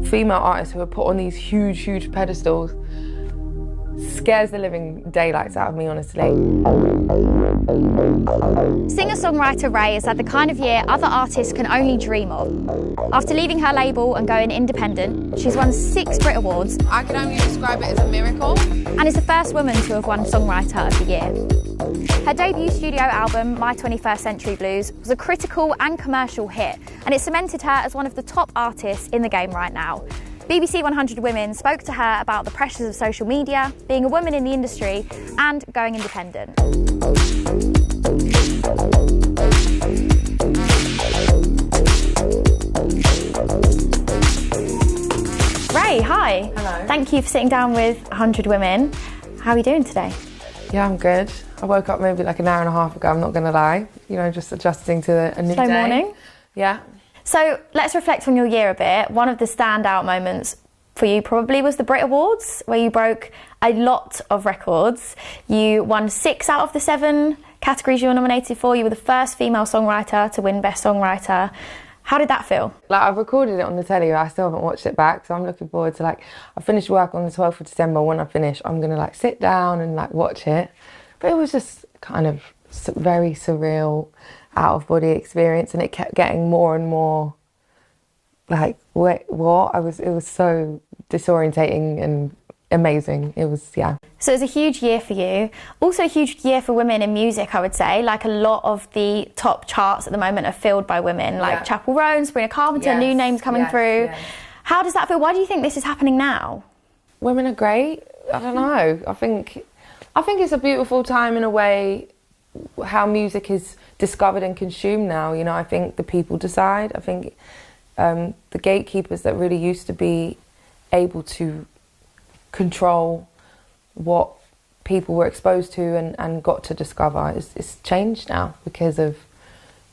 female artists who are put on these huge pedestals scares the living daylights out of me, honestly. Singer-songwriter RAYE has had the kind of year other artists can only dream of. After leaving her label and going independent, she's won 6 Brit Awards. I can only describe it as a miracle. And is the first woman to have won Songwriter of the Year. Her debut studio album, My 21st Century Blues, was a critical and commercial hit, and it cemented her as one of the top artists in the game right now. BBC 100 Women spoke to her about the pressures of social media, being a woman in the industry, and going independent. RAYE, hi. Hello. Thank you for sitting down with 100 Women. How are you doing today? Yeah, I'm good. I woke up maybe like an hour and a half ago, I'm not going to lie. You know, just adjusting to a new Slow day. morning. Yeah. So let's reflect on your year a bit. One of the standout moments for you probably was the Brit Awards, where you broke a lot of records. You won 6 out of the 7 categories you were nominated for. You were the first female songwriter to win Best Songwriter. How did that feel? Like, I've recorded it on the telly, I still haven't watched it back, so I'm looking forward to, like, I finished work on the 12th of December. When I finish, I'm going to, like, sit down and, like, watch it. But it was just kind of very surreal, out-of-body experience, and it kept getting more and more, like, wait, what? It was so disorientating and amazing. It was, yeah. So it was a huge year for you. Also a huge year for women in music, I would say. Like, a lot of the top charts at the moment are filled by women, like Chapel Roan, Sabrina Carpenter, new names coming through. Yes. How does that feel? Why do you think this is happening now? Women are great. I don't know. I think it's a beautiful time in a way, how music is discovered and consumed now. You know, I think the people decide. I think the gatekeepers that really used to be able to control what people were exposed to and got to discover it's changed now because of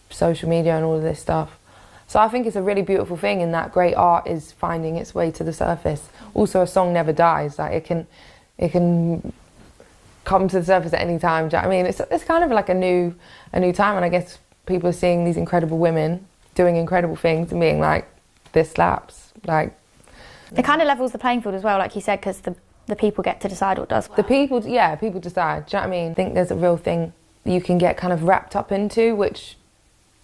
social media and all of this stuff. So I think it's a really beautiful thing, in that great art is finding its way to the surface. Also, a song never dies. Like, it can come to the surface at any time. Do you know what I mean? It's kind of like a new time, and I guess people are seeing these incredible women doing incredible things and being like, this slaps. Like, it kind of levels the playing field as well, like you said, because the people get to decide what does well. People decide. Do you know what I mean? I think there's a real thing you can get kind of wrapped up into, which,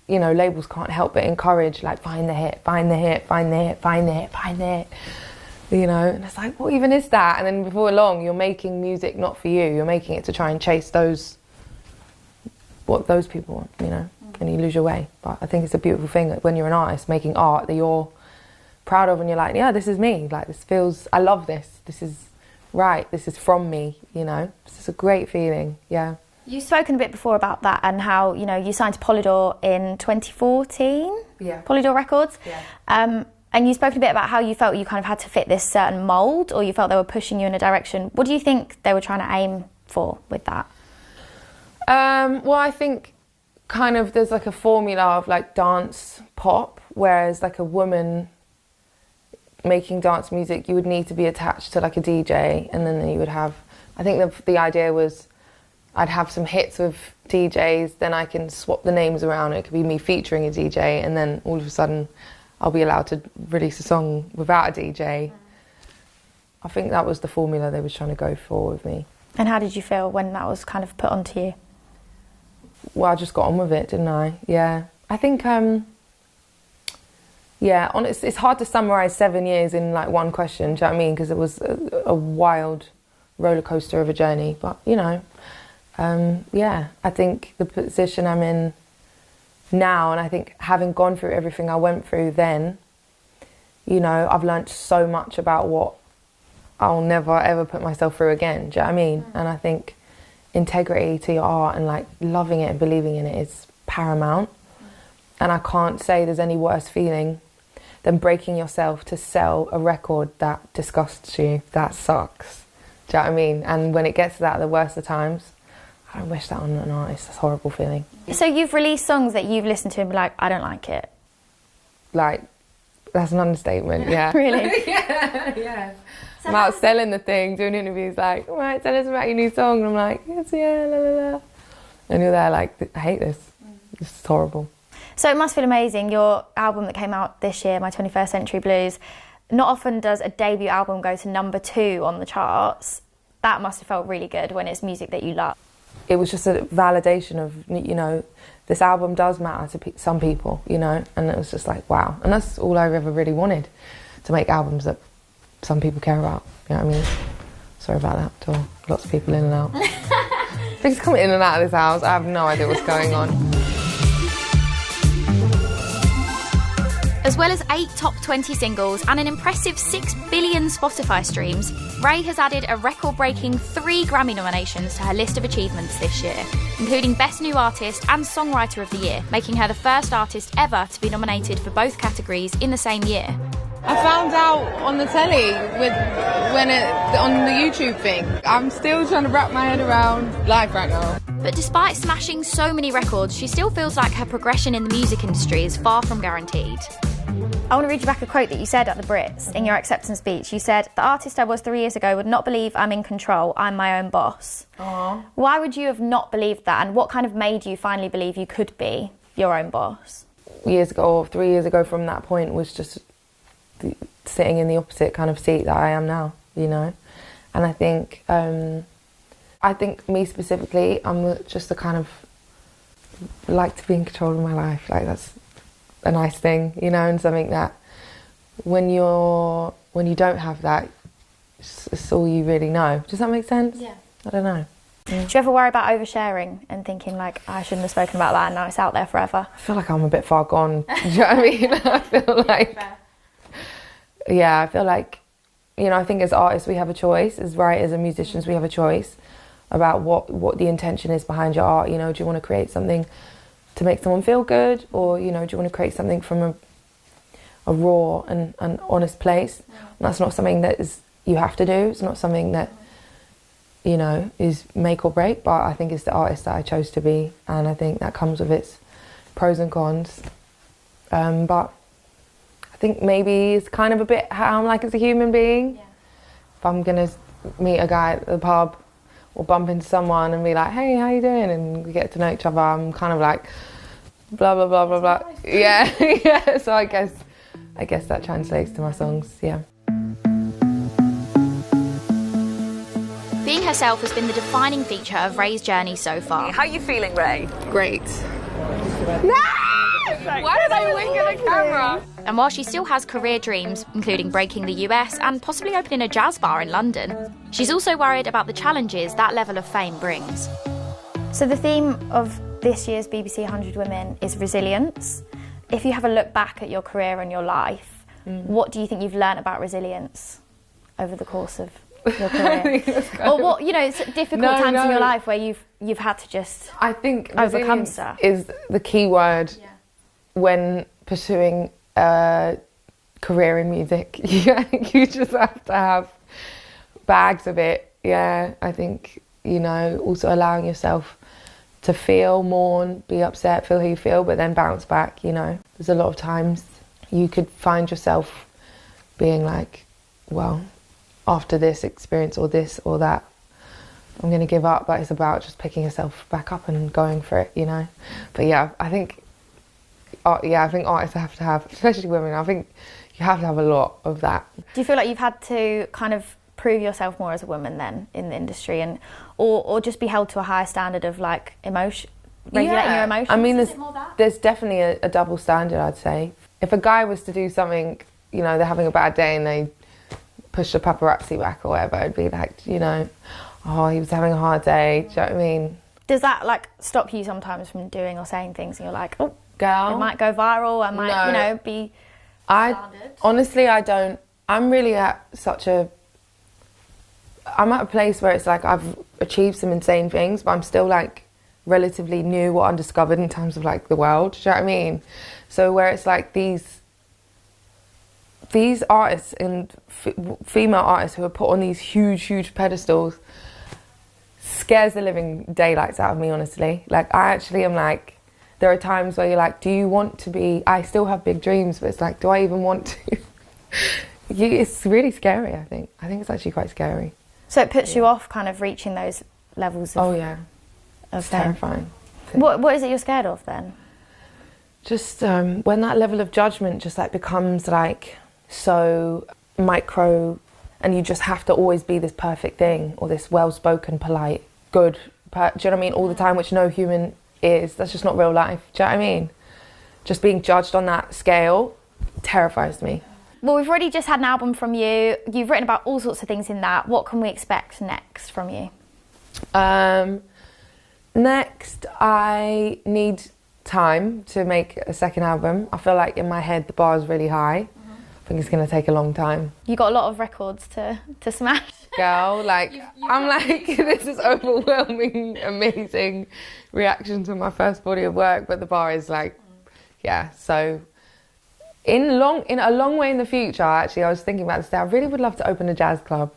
you know, labels can't help but encourage, like, find the hit, find the hit, find the hit, find the hit, find the hit. You know, and it's like, what even is that? And then before long, you're making music not for you. You're making it to try and chase what those people want, you know, and you lose your way. But I think it's a beautiful thing that when you're an artist making art that you're proud of, and you're like, yeah, this is me. Like, I love this. This is right. This is from me, you know. It's a great feeling, yeah. You've spoken a bit before about that and how, you know, you signed to Polydor in 2014? Yeah. Polydor Records? Yeah. And you've spoken a bit about how you felt you kind of had to fit this certain mould, or you felt they were pushing you in a direction. What do you think they were trying to aim for with that? Well, I think kind of there's like a formula of like dance pop, whereas like a woman making dance music, you would need to be attached to like a DJ, and then you would have, I think the idea was I'd have some hits with DJs, then I can swap the names around. It could be me featuring a DJ, and then all of a sudden I'll be allowed to release a song without a DJ. I think that was the formula they were trying to go for with me. And how did you feel when that was kind of put onto you? Well, I just got on with it, didn't I? Yeah. I think, it's hard to summarise 7 years in like one question, do you know what I mean? Because it was a wild roller coaster of a journey. But, you know, I think the position I'm in now, and I think having gone through everything I went through then, you know, I've learnt so much about what I'll never ever put myself through again, do you know what I mean? And I think integrity to your art and like loving it and believing in it is paramount. And I can't say there's any worse feeling than breaking yourself to sell a record that disgusts you. That sucks, do you know what I mean? And when it gets to that, the worst of times, I don't wish that on an artist. That's a horrible feeling. So you've released songs that you've listened to and be like, I don't like it. Like, that's an understatement, yeah. Really? yeah. So I'm out selling the thing, doing interviews like, all right, tell us about your new song. And I'm like, yes, yeah, la, la, la. And you're there like, I hate this. This is horrible. So it must feel amazing. Your album that came out this year, My 21st Century Blues, Not often does a debut album go to #2 on the charts. That must have felt really good when it's music that you love. It was just a validation of, you know, this album does matter to some people, you know, and it was just like, wow. And that's all I ever really wanted, to make albums that some people care about, you know what I mean? Sorry about that, to lots of people in and out. Things come in and out of this house, I have no idea what's going on. As well as 8 top 20 singles and an impressive 6 billion Spotify streams, RAYE has added a record-breaking 3 Grammy nominations to her list of achievements this year, including Best New Artist and Songwriter of the Year, making her the first artist ever to be nominated for both categories in the same year. I found out on the telly on the YouTube thing. I'm still trying to wrap my head around life right now. But despite smashing so many records, she still feels like her progression in the music industry is far from guaranteed. I want to read you back a quote that you said at the Brits in your acceptance speech. You said, "The artist I was 3 years ago would not believe I'm in control. I'm my own boss." Aww. Why would you have not believed that, and what kind of made you finally believe you could be your own boss? Years ago, or 3 years ago from that point, was just sitting in the opposite kind of seat that I am now, you know? And I think me specifically, I'm just the kind of, like to be in control of my life. Like, that's a nice thing, you know, and something that when you don't have that, it's all you really know. Does that make sense? Yeah. I don't know. Do you ever worry about oversharing and thinking like, I shouldn't have spoken about that and now it's out there forever? I feel like I'm a bit far gone. Do you know what I mean? I feel like, yeah, I feel like, you know, I think as artists we have a choice, as writers and musicians we have a choice about what the intention is behind your art. You know, do you want to create something to make someone feel good, or, you know, do you want to create something from a raw and an honest place? And that's not something that you have to do. It's not something that, you know, is make or break, but I think it's the artist that I chose to be, and I think that comes with its pros and cons. But I think maybe it's kind of a bit how I'm like as a human being. Yeah. If I'm gonna meet a guy at the pub or bump into someone and be like, "Hey, how you doing?" and we get to know each other, I'm kind of like, blah blah blah blah blah. Yeah, yeah. So I guess that translates to my songs. Yeah. Being herself has been the defining feature of RAYE's journey so far. How are you feeling, RAYE? Great. No! Why did I wink at the camera? And while she still has career dreams, including breaking the US and possibly opening a jazz bar in London, she's also worried about the challenges that level of fame brings. So the theme of this year's BBC 100 Women is resilience. If you have a look back at your career and your life, what do you think you've learnt about resilience over the course of your career? Or what, you know, it's difficult times in your life where you've had to just I think overcome stuff. Is the key word when pursuing a career in music. You just have to have bags of it. Yeah, I think, you know, also allowing yourself to feel, mourn, be upset, feel how you feel, but then bounce back, you know. There's a lot of times you could find yourself being like, well, after this experience or this or that, I'm going to give up, but it's about just picking yourself back up and going for it, you know. But yeah, I think artists have to have, especially women, I think you have to have a lot of that. Do you feel like you've had to kind of prove yourself more as a woman then in the industry, and or just be held to a higher standard of like regulating your emotions? I mean, there's definitely a double standard, I'd say. If a guy was to do something, you know, they're having a bad day and they push the paparazzi back or whatever, it'd be like, you know, oh, he was having a hard day, do you know what I mean? Does that like stop you sometimes from doing or saying things and you're like, oh, girl, it might go viral, I might, you know, be standard? Honestly, I don't. I'm really at I'm at a place where it's like I've achieved some insane things, but I'm still like relatively new or undiscovered in terms of like the world, do you know what I mean? So where it's like these artists and female artists who are put on these huge pedestals scares the living daylights out of me, honestly. Like, I actually am like, there are times where you're like, do you want to be, I still have big dreams, but it's like, do I even want to? It's really scary, I think. I think it's actually quite scary. So it puts you off kind of reaching those levels of... Oh yeah, it's terrifying. What is it you're scared of then? Just when that level of judgment just like becomes like so micro, and you just have to always be this perfect thing, or this well-spoken, polite, good, do you know what I mean, all the time, which no human is. That's just not real life. Do you know what I mean? Just being judged on that scale terrifies me. Well, we've already just had an album from you. You've written about all sorts of things in that. What can we expect next from you? Next, I need time to make a second album. I feel like in my head the bar is really high. I think it's going to take a long time. You got a lot of records to smash. Girl, like, I'm like, this is overwhelming, amazing reaction to my first body of work, but the bar is like, yeah, so in a long way in the future, actually, I was thinking about this day, I really would love to open a jazz club,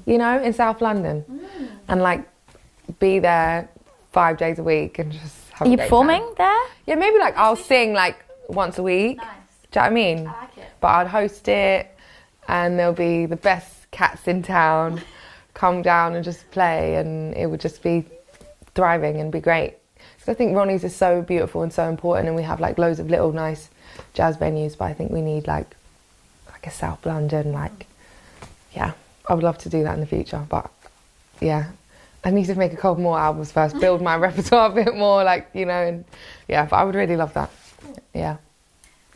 you know, in South London, and like be there 5 days a week and just have Are a you great performing time. there? Yeah, maybe like I'll sing like once a week. Nice. Do you know what I mean? I like it. But I'd host it, and there'll be the best cats in town come down and just play, and it would just be thriving and be great. So I think Ronnie's is so beautiful and so important, and we have like loads of little nice jazz venues, but I think we need like a South London, like, yeah, I would love to do that in the future, but yeah, I need to make a couple more albums first, build my repertoire a bit more, like, you know, and yeah, but I would really love that. Yeah.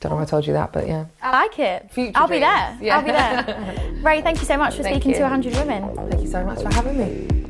Don't know if I told you that, but yeah. I like it. Future I'll be dreams. there. Yeah. I'll be there. Raye, thank you so much for speaking to 100 Women. Thank you so much for having me.